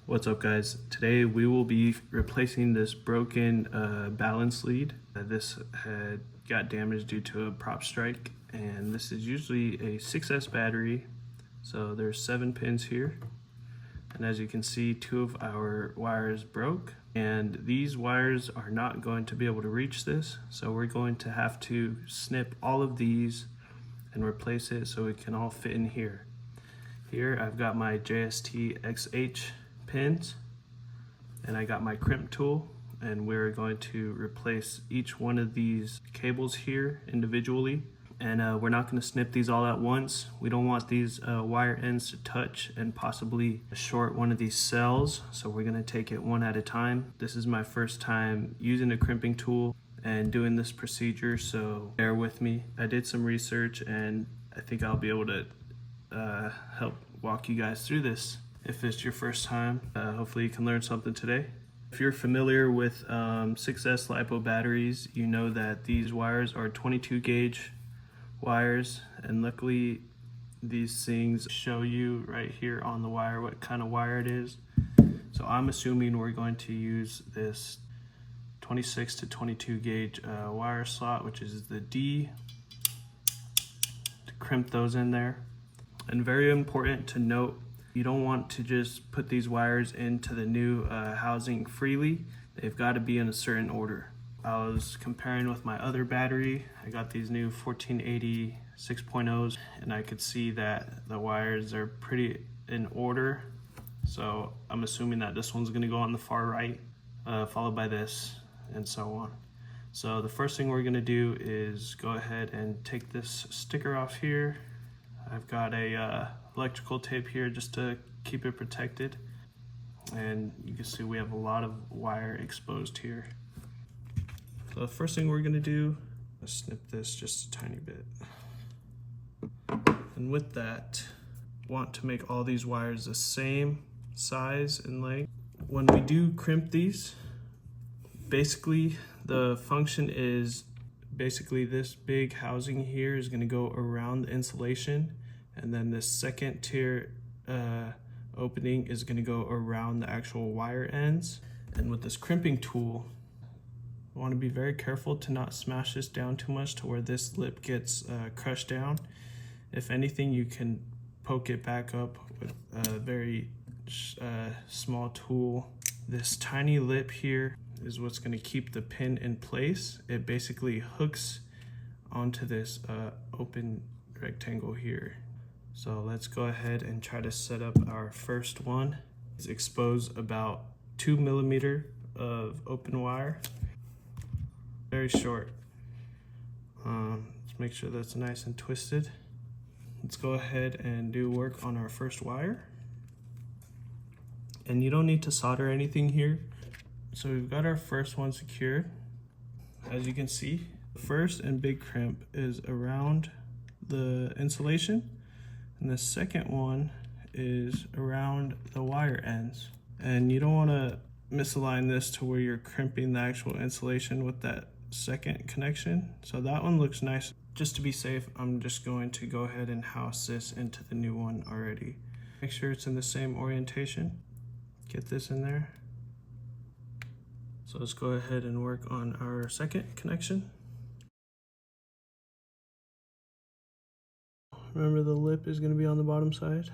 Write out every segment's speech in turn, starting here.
What's up, guys? Today we will be replacing this broken balance lead. This had got damaged due to a prop strike, and this is usually a 6S battery. So there's 7 pins here, and as you can see, 2 of our wires broke, and these wires are not going to be able to reach this. So we're going to have to snip all of these and replace it so it can all fit in here. Here I've got my JST-XH pins, and I got my crimp tool, and we're going to replace each one of these cables here individually. And we're not going to snip these all at once. We don't want these wire ends to touch and possibly short one of these cells, so we're going to take it one at a time. This is my first time using a crimping tool and doing this procedure, so bear with me. I did some research, and I think I'll be able to help walk you guys through this. If it's your first time, hopefully you can learn something today. If you're familiar with 6S Lipo batteries, you know that these wires are 22 gauge wires, and luckily these things show you right here on the wire what kind of wire it is. So I'm assuming we're going to use this 26 to 22 gauge wire slot, which is the D, to crimp those in there. And very important to note, you don't want to just put these wires into the new housing freely. They've got to be in a certain order. I was comparing with my other battery. I got these new 1480 6.0s, and I could see that the wires are pretty in order. So I'm assuming that this one's gonna go on the far right, followed by this, and so on. So the first thing we're gonna do is go ahead and take this sticker off here. I've got a electrical tape here just to keep it protected, and you can see we have a lot of wire exposed here. So the first thing we're going to do is snip this just a tiny bit, and with that, want to make all these wires the same size and length. When we do crimp these, basically the function is this big housing here is going to go around the insulation, and then this second tier opening is going to go around the actual wire ends. And with this crimping tool, I want to be very careful to not smash this down too much to where this lip gets crushed down. If anything, you can poke it back up with a very small tool. This tiny lip here is what's going to keep the pin in place. It basically hooks onto this open rectangle here. So let's go ahead and try to set up our first one. It's exposed about 2 millimeters of open wire. Very short. Let's make sure that's nice and twisted. Let's go ahead and do work on our first wire. And you don't need to solder anything here. So we've got our first one secured. As you can see, the first and big crimp is around the insulation, and the second one is around the wire ends. And you don't want to misalign this to where you're crimping the actual insulation with that second connection. So that one looks nice. Just to be safe, I'm just going to go ahead and house this into the new one already. Make sure it's in the same orientation. Get this in there. So let's go ahead and work on our second connection. Remember, the lip is going to be on the bottom side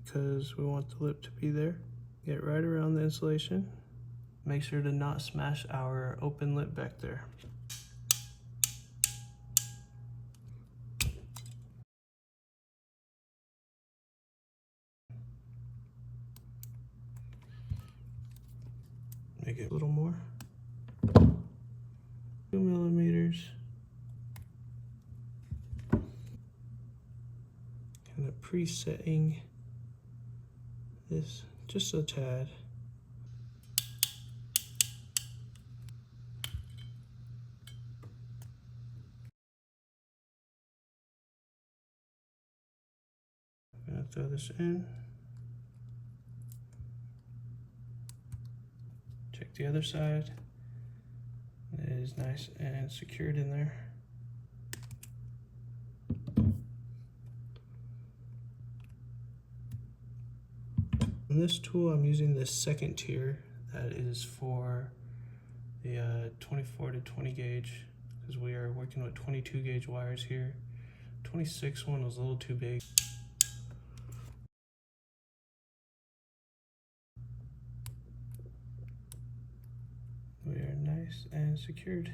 because we want the lip to be there. Get right around the insulation. Make sure to not smash our open lip back there. Make it a little more. 2 millimeters. Kind of presetting this just a tad. I'm gonna throw this in. Check the other side. It is nice and secured in there. On this tool, I'm using this second tier that is for the 24 to 20 gauge, because we are working with 22 gauge wires here. 26 one was a little too big. We are nice and secured.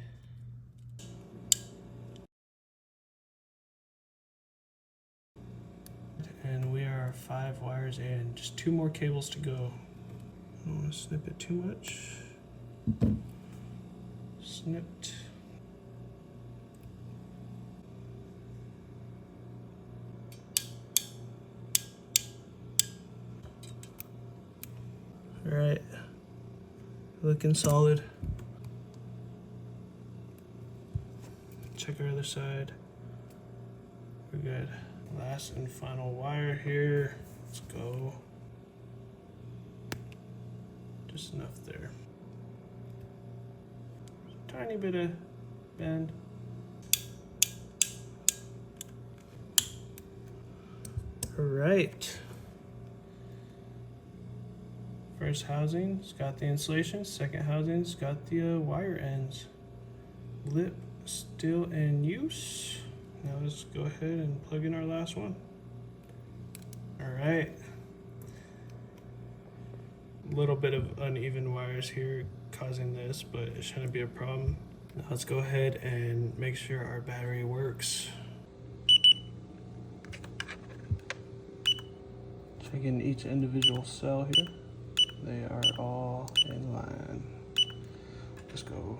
And we are 5 wires in, just 2 more cables to go. I don't want to snip it too much. Snipped. All right, looking solid. Check our other side. We're good. Last and final wire here. Let's go. Just enough there. Tiny bit of bend. All right. First housing's got the insulation. Second housing's got the wire ends. Lip still in use. Now let's go ahead and plug in our last one. All right. A little bit of uneven wires here causing this, but it shouldn't be a problem. Now let's go ahead and make sure our battery works. Checking each individual cell here. They are all in line. Let's go.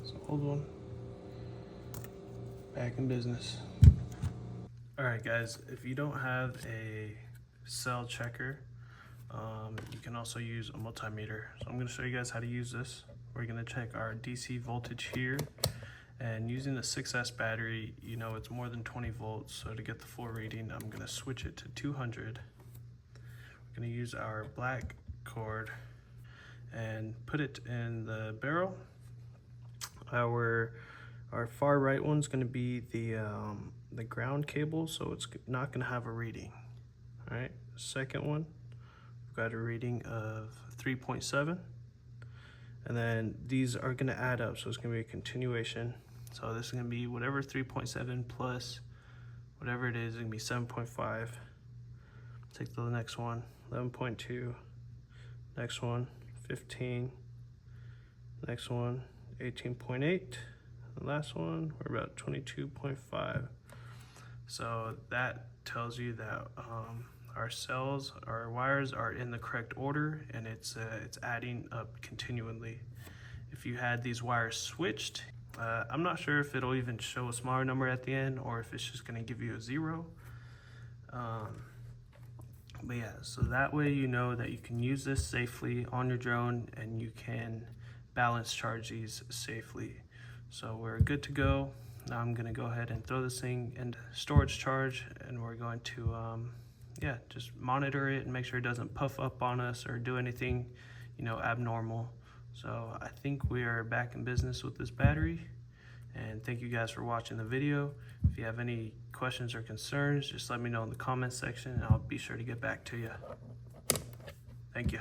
It's an old one. Back in business. All right, guys, if you don't have a cell checker, you can also use a multimeter. So I'm gonna show you guys how to use this. We're gonna check our DC voltage here, and using the 6S battery, you know it's more than 20 volts. So to get the full reading, I'm gonna switch it to 200. We're gonna use our black cord and put it in the barrel. Our far right one's going to be the ground cable, so it's not going to have a reading. All right, second one, we've got a reading of 3.7, and then these are going to add up, so it's going to be a continuation. So this is going to be whatever 3.7 plus whatever it is going to be 7.5. Take the next one, 11.2, next one, 15, next one, 18.8. The last one, we're about 22.5. So that tells you that our cells, our wires are in the correct order, and it's adding up continually. If you had these wires switched, I'm not sure if it'll even show a smaller number at the end or if it's just going to give you a 0. But yeah, so that way you know that you can use this safely on your drone and you can balance charge these safely. So we're good to go. Now I'm gonna go ahead and throw this thing into storage charge, and we're going to yeah, just monitor it and make sure it doesn't puff up on us or do anything, you know, abnormal. So I think we are back in business with this battery, and thank you guys for watching the video. If you have any questions or concerns, just let me know in the comments section and I'll be sure to get back to you. Thank you.